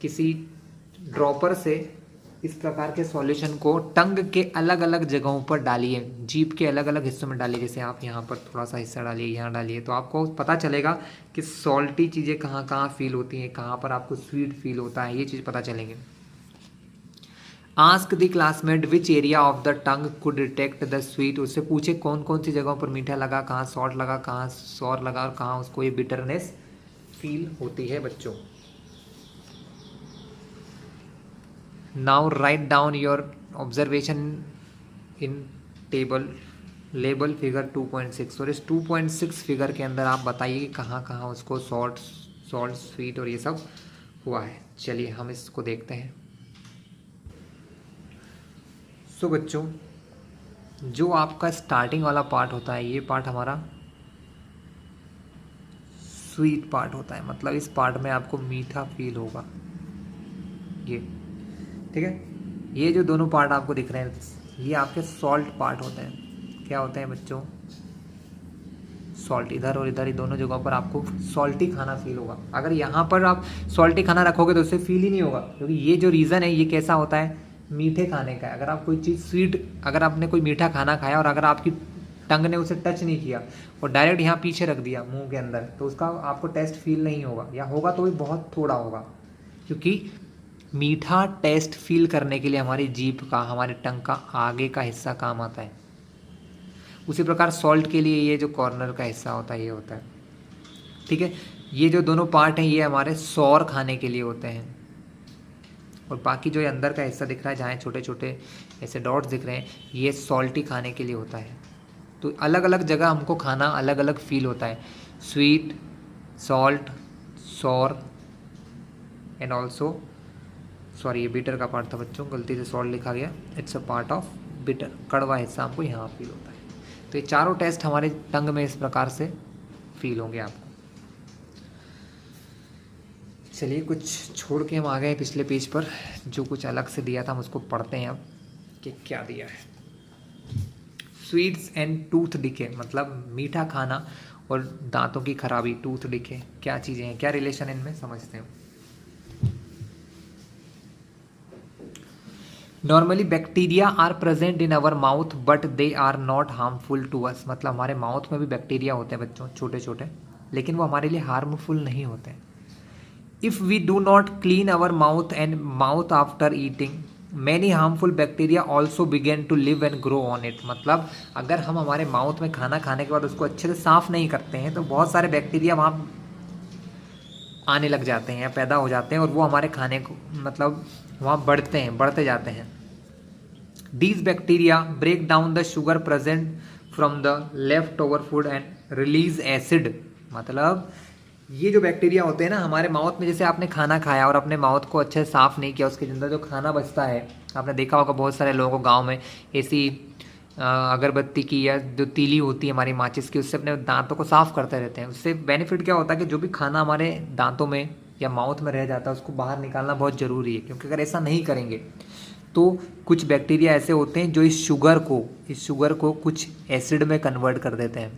किसी ड्रॉपर से इस प्रकार के सॉल्यूशन को टंग के अलग अलग जगहों पर डालिए, जीभ के अलग अलग हिस्सों में डालिए। जैसे आप यहाँ पर थोड़ा सा हिस्सा डालिए, यहाँ डालिए, तो आपको पता चलेगा कि सॉल्टी चीज़ें कहाँ कहाँ फील होती हैं, कहाँ पर आपको स्वीट फील होता है, ये चीज़ पता चलेंगे। Ask the classmate which area of the tongue could detect the sweet. उससे पूछे कौन कौन सी जगहों पर मीठा लगा, कहाँ सॉल्ट लगा, कहाँ सॉर लगा, और कहाँ उसको ये बिटरनेस फील होती है बच्चों। Now write down your observation in table label figure 2.6, और इस 2.6 फिगर के अंदर आप बताइए कि कहाँ कहाँ उसको सॉल्ट स्वीट और ये सब हुआ है। चलिए हम इसको देखते हैं। सो बच्चों, जो आपका स्टार्टिंग वाला पार्ट होता है, ये पार्ट हमारा स्वीट पार्ट होता है, मतलब इस पार्ट में आपको मीठा फील होगा, ये ठीक है। ये जो दोनों पार्ट आपको दिख रहे हैं, ये आपके सॉल्ट पार्ट होते हैं। क्या होते हैं बच्चों? सॉल्ट। इधर और इधर ही दोनों जगहों पर आपको सॉल्टी खाना फील होगा। अगर यहाँ पर आप सॉल्टी खाना रखोगे तो उससे फील ही नहीं होगा, क्योंकि ये जो रीज़न है ये कैसा होता है, मीठे खाने का है। अगर आप कोई चीज़ स्वीट, अगर आपने कोई मीठा खाना खाया और अगर आपकी टंग ने उसे टच नहीं किया और डायरेक्ट यहाँ पीछे रख दिया मुंह के अंदर, तो उसका आपको टेस्ट फील नहीं होगा, या होगा तो भी बहुत थोड़ा होगा। क्योंकि मीठा टेस्ट फील करने के लिए हमारी जीभ का, हमारे टंग का आगे का हिस्सा काम आता है। उसी प्रकार सॉल्ट के लिए ये जो कॉर्नर का हिस्सा होता है ये होता है, ठीक है। ये जो दोनों पार्ट हैं ये हमारे सौर खाने के लिए होते हैं, और बाकी जो ये अंदर का हिस्सा दिख रहा है जहाँ छोटे छोटे ऐसे डॉट्स दिख रहे हैं, ये सॉल्टी खाने के लिए होता है। तो अलग अलग जगह हमको खाना अलग अलग फील होता है, sweet, salt, sour and also, sorry ये बिटर का पार्ट था बच्चों, गलती से सॉल्ट लिखा गया, it's a part of bitter, कड़वा हिस्सा हमको यहाँ फील होता है। तो ये चारों टेस्ट हमारे टंग में इस प्रकार से फील होंगे आपको। चलिए कुछ छोड़ के हम आ गए पिछले पेज पर, जो कुछ अलग से दिया था हम उसको पढ़ते हैं अब कि क्या दिया है। स्वीट्स एंड टूथ डिके, मतलब मीठा खाना और दांतों की खराबी, टूथ डिके क्या चीज़ें हैं, क्या रिलेशन है इनमें, समझते हैं। Normally bacteria are present in our mouth but they are not harmful to us, मतलब हमारे माउथ में भी बैक्टीरिया होते हैं बच्चों, छोटे छोटे, लेकिन वो हमारे लिए हार्मफुल नहीं होते। If we do not clean our mouth and mouth after eating, many harmful bacteria also begin to live and grow on it, मतलब अगर हम हमारे माउथ में खाना खाने के बाद उसको अच्छे से साफ़ नहीं करते हैं तो बहुत सारे बैक्टीरिया वहाँ आने लग जाते हैं या पैदा हो जाते हैं, और वो हमारे खाने को मतलब वहाँ बढ़ते जाते हैं। These bacteria break down the sugar present from the leftover food and release acid, मतलब ये जो बैक्टीरिया होते हैं ना हमारे माउथ में, जैसे आपने खाना खाया और अपने माउथ को अच्छे से साफ़ नहीं किया, उसके अंदर जो खाना बचता है, आपने देखा होगा बहुत सारे लोगों को गांव में ऐसी अगरबत्ती की या जो तीली होती है हमारी माचिस की, उससे अपने दांतों को साफ़ करते रहते हैं। उससे बेनिफिट क्या होता है कि जो भी खाना हमारे दांतों में या माउथ में रह जाता है उसको बाहर निकालना बहुत ज़रूरी है, क्योंकि अगर ऐसा नहीं करेंगे तो कुछ बैक्टीरिया ऐसे होते हैं जो इस शुगर को कुछ एसिड में कन्वर्ट कर देते हैं।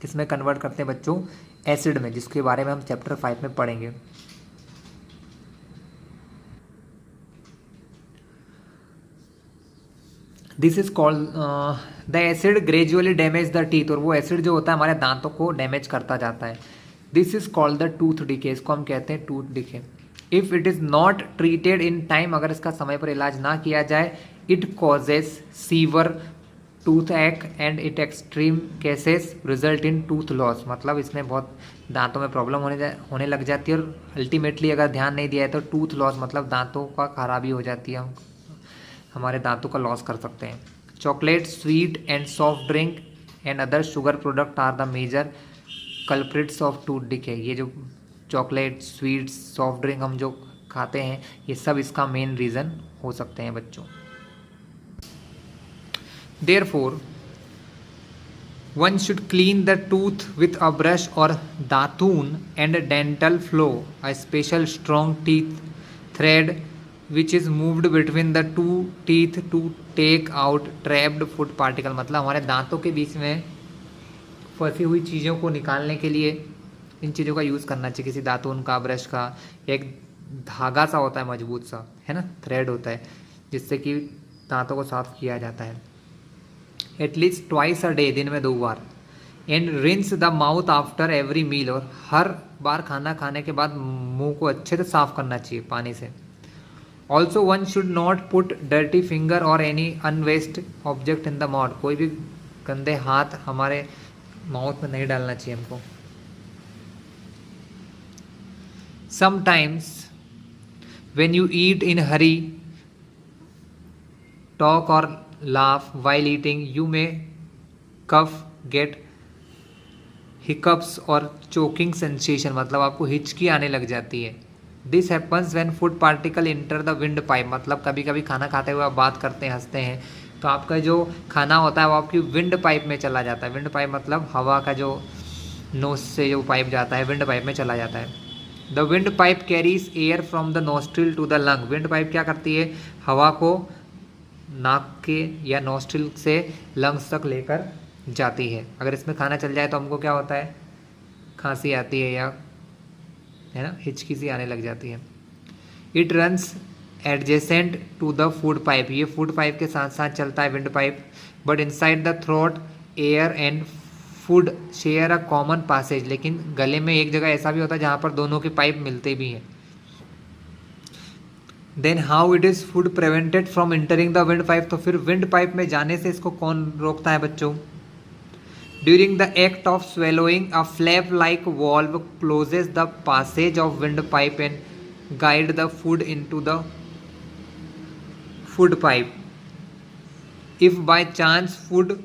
किस में कन्वर्ट करते हैं बच्चों? एसिड में, जिसके बारे में हम चैप्टर 5 में पढ़ेंगे। This is called the acid gradually damage the teeth, और वो एसिड जो होता है हमारे दांतों को डैमेज करता जाता है। This is called the tooth decay, इसको हम कहते हैं tooth decay. If it is not treated in time, अगर इसका समय पर इलाज ना किया जाए, इट कॉजेस सीवर टूथ एक and it extreme cases result in tooth loss, मतलब इसमें बहुत दांतों में प्रॉब्लम होने लग जाती है, और अल्टीमेटली अगर ध्यान नहीं दिया है तो टूथ लॉस मतलब दांतों का खराबी हो जाती है, हम हमारे दांतों का लॉस कर सकते हैं। Chocolate, sweet and soft drink and other sugar product are the major culprits of tooth decay, ये जो चॉकलेट, स्वीट्स, सॉफ्ट ड्रिंक हम जो खाते हैं ये सब इसका मेन रीज़न हो सकते हैं बच्चों। Therefore one should clean the tooth with a brush और datun and dental floss, a special strong teeth thread which is moved between the two teeth to take out trapped food particle, मतलब हमारे दांतों के बीच में फंसी हुई चीज़ों को निकालने के लिए इन चीज़ों का यूज़ करना चाहिए, किसी दातून का, ब्रश का, एक धागा सा होता है मजबूत सा, है ना, थ्रेड होता है, जिससे कि दांतों को साफ किया जाता है। एटलीस्ट ट्वाइस अ डे, दिन में 2 बार। And rinse the mouth after every meal, और हर बार खाना खाने के बाद मुंह को अच्छे से साफ करना चाहिए पानी से। Also one should not put dirty finger और any unwashed object in the mouth, कोई भी गंदे हाथ हमारे माउथ में नहीं डालना चाहिए हमको। Sometimes when you eat in hurry, talk or laugh while eating, you may cough, get hiccups और चोकिंग सेंसेशन, मतलब आपको हिचकी आने लग जाती है। This happens when food particle enter the wind pipe, मतलब कभी कभी खाना खाते हुए आप बात करते हैं, हंसते हैं, तो आपका जो खाना होता है वो आपकी विंड पाइप में चला जाता है। विंड पाइप मतलब हवा का जो नोज से जो पाइप जाता है विंड पाइप में चला जाता है। The wind pipe carries air from the nostril to the lung, wind pipe क्या करती है, हवा को नाक के या नोस्ट्रिल से लंग्स तक लेकर जाती है। अगर इसमें खाना चल जाए तो हमको क्या होता है, खांसी आती है, या है ना, हिचकी सी आने लग जाती है। It runs adjacent to the food pipe, ये फूड पाइप के साथ साथ चलता है wind pipe, but inside the throat air and food share a common passage, लेकिन गले में एक जगह ऐसा भी होता है जहाँ पर दोनों के पाइप मिलते भी हैं। Then how it is food prevented from entering the wind pipe, तो फिर विंड पाइप में जाने से इसको कौन रोकता है बच्चों? During the act of swallowing a flap like valve closes the passage of wind pipe and guide the food into the food pipe. If by chance food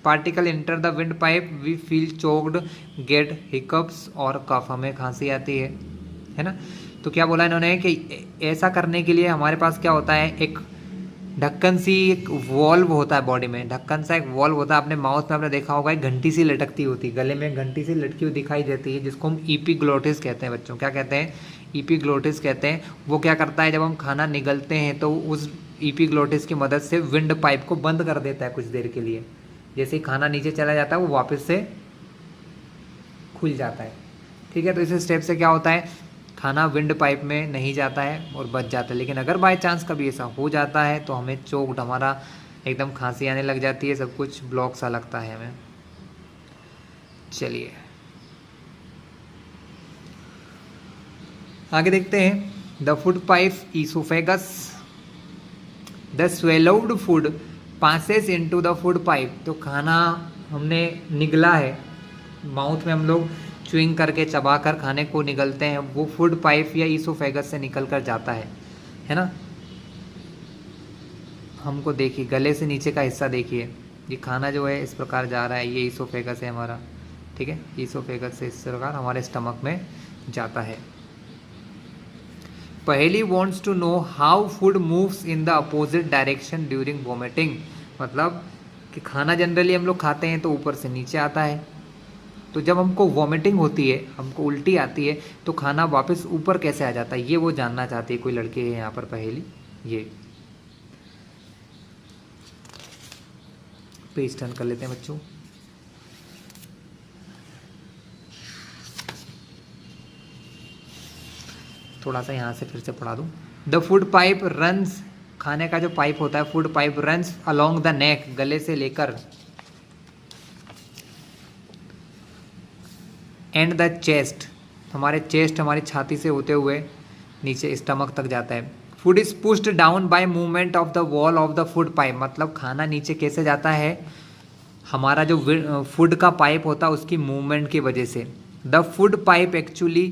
particle enter the wind pipe we feel choked, get hiccups और कफ, हमें खांसी आती है ना। तो क्या बोला इन्होंने कि ऐसा करने के लिए हमारे पास क्या होता है, एक ढक्कन सी एक वॉल्व होता है बॉडी में, ढक्कन सा एक वॉल्व होता है। अपने माउथ में आपने देखा होगा एक घंटी सी लटकती होती है, गले में घंटी सी लटकी हुई दिखाई देती है, जिसको हम ईपीग्लोटिस कहते हैं बच्चों। क्या कहते हैं? ईपीग्लोटिस कहते हैं। वो क्या करता है, जब हम खाना निगलते हैं तो उस ईपीग्लोटिस की मदद से विंड पाइप को बंद कर देता है कुछ देर के लिए। जैसे ही खाना नीचे चला जाता है वो वापस से खुल जाता है। ठीक है, तो इस स्टेप से क्या होता है, खाना विंड पाइप में नहीं जाता है और बच जाता है। लेकिन अगर बाय चांस कभी ऐसा हो जाता है तो हमें चोक्ड, हमारा एकदम खांसी आने लग जाती है, सब कुछ ब्लॉक सा लगता है हमें। चलिए आगे देखते हैं। The food pipe oesophagus, the swallowed food passes into the food pipe, तो खाना हमने निगला है, माउथ में हम लोग च्युइंग करके चबा कर खाने को निगलते हैं, वो फूड पाइप या ईसोफेगस से निकल कर जाता है ना। हमको देखिए गले से नीचे का हिस्सा देखिए, ये खाना जो है इस प्रकार जा रहा है, ये ईसोफेगस है हमारा। ठीक है, ईसोफेगस से इस प्रकार हमारे स्टमक में जाता है। पहली wants to know how food moves in the opposite direction during vomiting, मतलब कि खाना जनरली हम लोग खाते हैं तो ऊपर से नीचे आता है, तो जब हमको वॉमिटिंग होती है, हमको उल्टी आती है, तो खाना वापस ऊपर कैसे आ जाता है, ये वो जानना चाहती है। कोई लड़के है यहाँ पर पहेली, ये पेज टर्न कर लेते हैं बच्चों। थोड़ा सा यहाँ से फिर से पढ़ा दूँ। द फूड पाइप रन्स, खाने का जो पाइप होता है food pipe runs along the neck, गले से लेकर एंड द चेस्ट, हमारे चेस्ट, हमारी छाती से होते हुए नीचे स्टमक तक जाता है। Food is pushed down by movement of the wall of the food pipe, मतलब खाना नीचे कैसे जाता है, हमारा जो फूड का पाइप होता है उसकी मूवमेंट की वजह से। The food pipe actually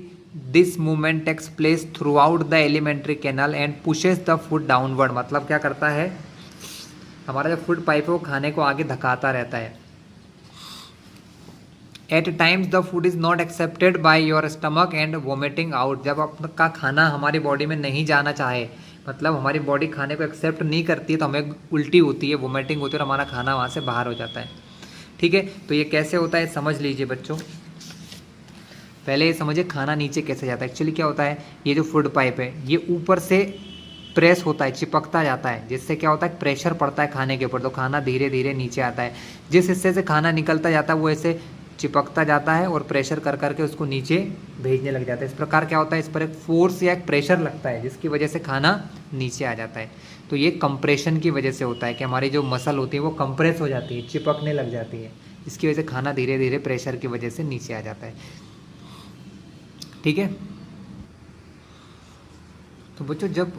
this movement takes place throughout the alimentary canal and pushes the food downward, मतलब क्या करता है, हमारा जो फूड पाइप है वो खाने को आगे धकाता रहता है। At times the food is not accepted by your stomach and vomiting out, जब आपका खाना हमारी बॉडी में नहीं जाना चाहे, मतलब हमारी बॉडी खाने को एक्सेप्ट नहीं करती है, तो हमें उल्टी होती है, वोमिटिंग होती है और हमारा खाना वहाँ से बाहर हो जाता है। ठीक है, तो ये कैसे होता है समझ लीजिए बच्चों। पहले ये समझिए खाना नीचे कैसे जाता है। एक्चुअली क्या होता है, ये जो फूड पाइप है ये ऊपर से प्रेस होता है, चिपकता जाता है, जिससे क्या होता है प्रेशर पड़ता है खाने के ऊपर, तो खाना धीरे धीरे नीचे आता है। जिस हिस्से से खाना निकलता जाता है वो ऐसे चिपकता जाता है और प्रेशर कर करके उसको नीचे भेजने लग जाता है। इस प्रकार क्या होता है, इस पर एक फोर्स या एक प्रेशर लगता है जिसकी वजह से खाना नीचे आ जाता है। तो ये कंप्रेशन की वजह से होता है कि हमारी जो मसल होती है वो कंप्रेस हो जाती है, चिपकने लग जाती है, इसकी वजह से खाना धीरे धीरे प्रेशर की वजह से नीचे आ जाता है। ठीक है, तो बच्चों जब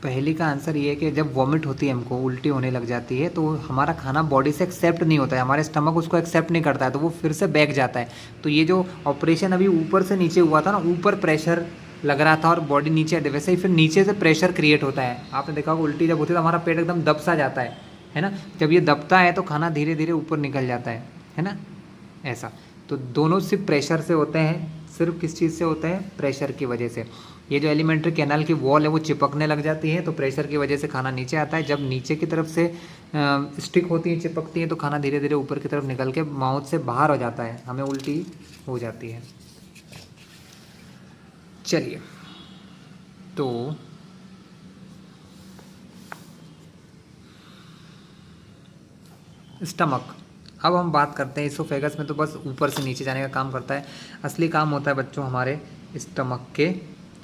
पहली का आंसर ये है कि जब वॉमिट होती है, हमको उल्टी होने लग जाती है, तो हमारा खाना बॉडी से एक्सेप्ट नहीं होता है, हमारे स्टमक उसको एक्सेप्ट नहीं करता है, तो वो फिर से बैक जाता है। तो ये जो ऑपरेशन अभी ऊपर से नीचे हुआ था ना, ऊपर प्रेशर लग रहा था और बॉडी नीचे, वैसे ही फिर नीचे से प्रेशर क्रिएट होता है। आपने देखा होगा उल्टी जब होती है तो हमारा पेट एकदम दब सा जाता है है ना। जब ये दबता है तो खाना धीरे धीरे ऊपर निकल जाता है ना, ऐसा। तो दोनों सिर्फ प्रेशर से होते हैं, सिर्फ किस चीज़ से होते हैं, प्रेशर की वजह से। ये जो एलिमेंट्री कैनाल की वॉल है वो चिपकने लग जाती है, तो प्रेशर की वजह से खाना नीचे आता है। जब नीचे की तरफ से स्टिक होती है, चिपकती है, तो खाना धीरे धीरे ऊपर की तरफ निकल के माउथ से बाहर हो जाता है, हमें उल्टी हो जाती है। चलिए, तो स्टमक, अब हम बात करते हैं इसोफेगस में तो बस ऊपर से नीचे जाने का काम करता है। असली काम होता है बच्चों हमारे स्टमक के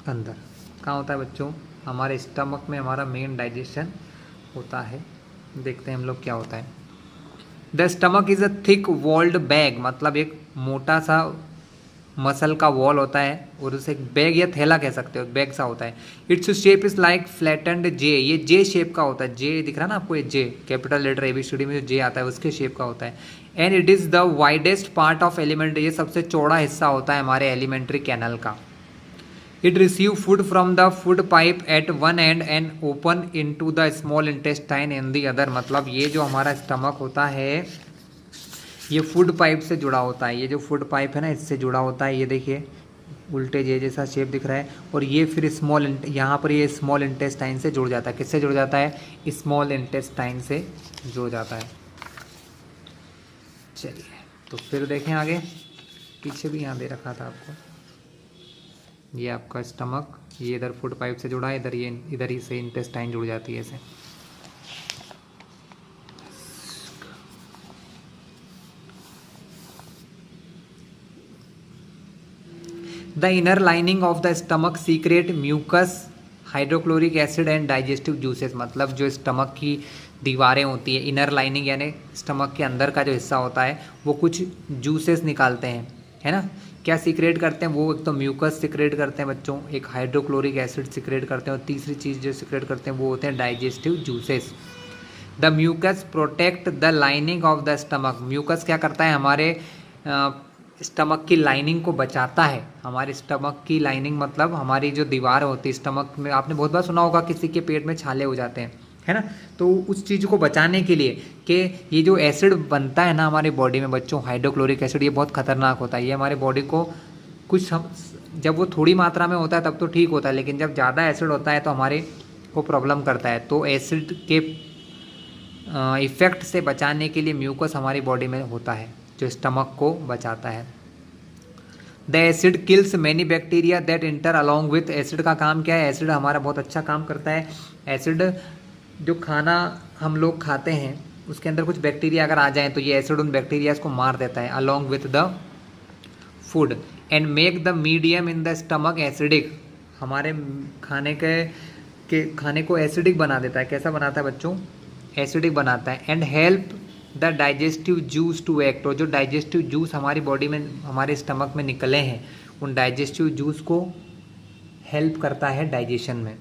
अंदर। कहाँ होता है बच्चों? हमारे स्टमक में हमारा मेन डाइजेशन होता है। देखते हैं हम लोग क्या होता है। The stomach is a thick walled bag, मतलब एक मोटा सा मसल का वॉल होता है, और उसे एक बैग या थैला कह सकते हो, बैग सा होता है। Its shape is like flattened J, ये जे शेप का होता है। जे दिख रहा है ना आपको, ये जे कैपिटल लेटर ABCD में जो जे आता है उसके शेप का होता है। And it is the widest part of alimentary, ये सबसे चौड़ा हिस्सा होता है हमारे एलिमेंट्री कैनल का। It receive food from the food pipe at one end and open into the small intestine in the other, मतलब ये जो हमारा स्टमक होता है ये फूड पाइप से जुड़ा होता है। ये जो फूड पाइप है ना, इससे जुड़ा होता है। ये देखिए उल्टे जे जैसा शेप दिख रहा है, और ये फिर स्मॉल, यहाँ पर ये स्मॉल इंटेस्टाइन से जुड़ जाता है। किससे जुड़ जाता है? स्मॉल इंटेस्टाइन से जुड़ जाता है। चलिए, तो फिर देखें आगे, पीछे भी यहाँ दे रखा था आपको, ये आपका स्टमक, ये इधर फूड पाइप से जुड़ा है, इधर ही से इंटेस्टाइन जुड़ जाती है ऐसे। The inner lining of the stomach secrete mucus, hydrochloric acid and digestive juices, मतलब जो स्टमक की दीवारें होती है, इनर लाइनिंग यानी स्टमक के अंदर का जो हिस्सा होता है, वो कुछ जूसेस निकालते हैं, है ना। क्या सीक्रेट करते हैं वो? एक तो म्यूकस सीक्रेट करते हैं बच्चों, एक हाइड्रोक्लोरिक एसिड सीक्रेट करते हैं, और तीसरी चीज़ जो सीक्रेट करते हैं वो होते हैं digestive juices. The mucus protect the lining of the stomach, mucus क्या करता है? हमारे स्टमक की लाइनिंग को बचाता है। हमारे स्टमक की लाइनिंग मतलब हमारी जो दीवार होती है स्टमक में, आपने बहुत बार सुना होगा किसी के पेट में छाले हो जाते हैं, है ना। तो उस चीज़ को बचाने के लिए कि ये जो एसिड बनता है ना हमारी बॉडी में बच्चों, हाइड्रोक्लोरिक एसिड, ये बहुत खतरनाक होता है। ये हमारे बॉडी को कुछ जब वो थोड़ी मात्रा में होता है तब तो ठीक होता है, लेकिन जब ज़्यादा एसिड होता है तो हमारे को प्रॉब्लम करता है। तो एसिड के इफ़ेक्ट से बचाने के लिए म्यूकस हमारी बॉडी में होता है जो स्टमक को बचाता है। The acid kills many bacteria that inter along with, acid का काम क्या है? एसिड हमारा बहुत अच्छा काम करता है। एसिड जो खाना हम लोग खाते हैं उसके अंदर कुछ बैक्टीरिया अगर आ जाएं तो ये एसिड उन बैक्टीरियाज को मार देता है along with the food, and make the medium in the stomach acidic, हमारे खाने को एसिडिक बना देता है। कैसा बनाता है बच्चों? एसिडिक बनाता है। And help the digestive juice to act, और जो डाइजेस्टिव जूस हमारी बॉडी में हमारे स्टमक में निकले हैं उन डाइजेस्टिव जूस को हेल्प करता है डाइजेशन में।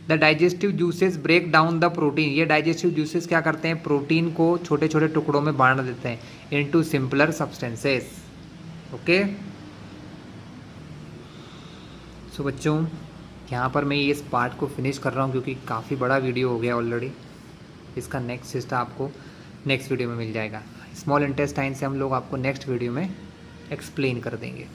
The digestive juices break down the protein, ये डाइजेस्टिव जूसेस क्या करते हैं? प्रोटीन को छोटे छोटे टुकड़ों में बांट देते हैं इनटू सिंपलर सब्सटेंसेस। ओके, सो बच्चों यहाँ पर मैं इस पार्ट को फिनिश कर रहा हूँ क्योंकि काफ़ी बड़ा वीडियो हो गया ऑलरेडी। इसका नेक्स्ट हिस्सा आपको नेक्स्ट वीडियो में मिल जाएगा। स्मॉल इंटेस्टाइन से हम लोग आपको नेक्स्ट वीडियो में एक्सप्लेन कर देंगे।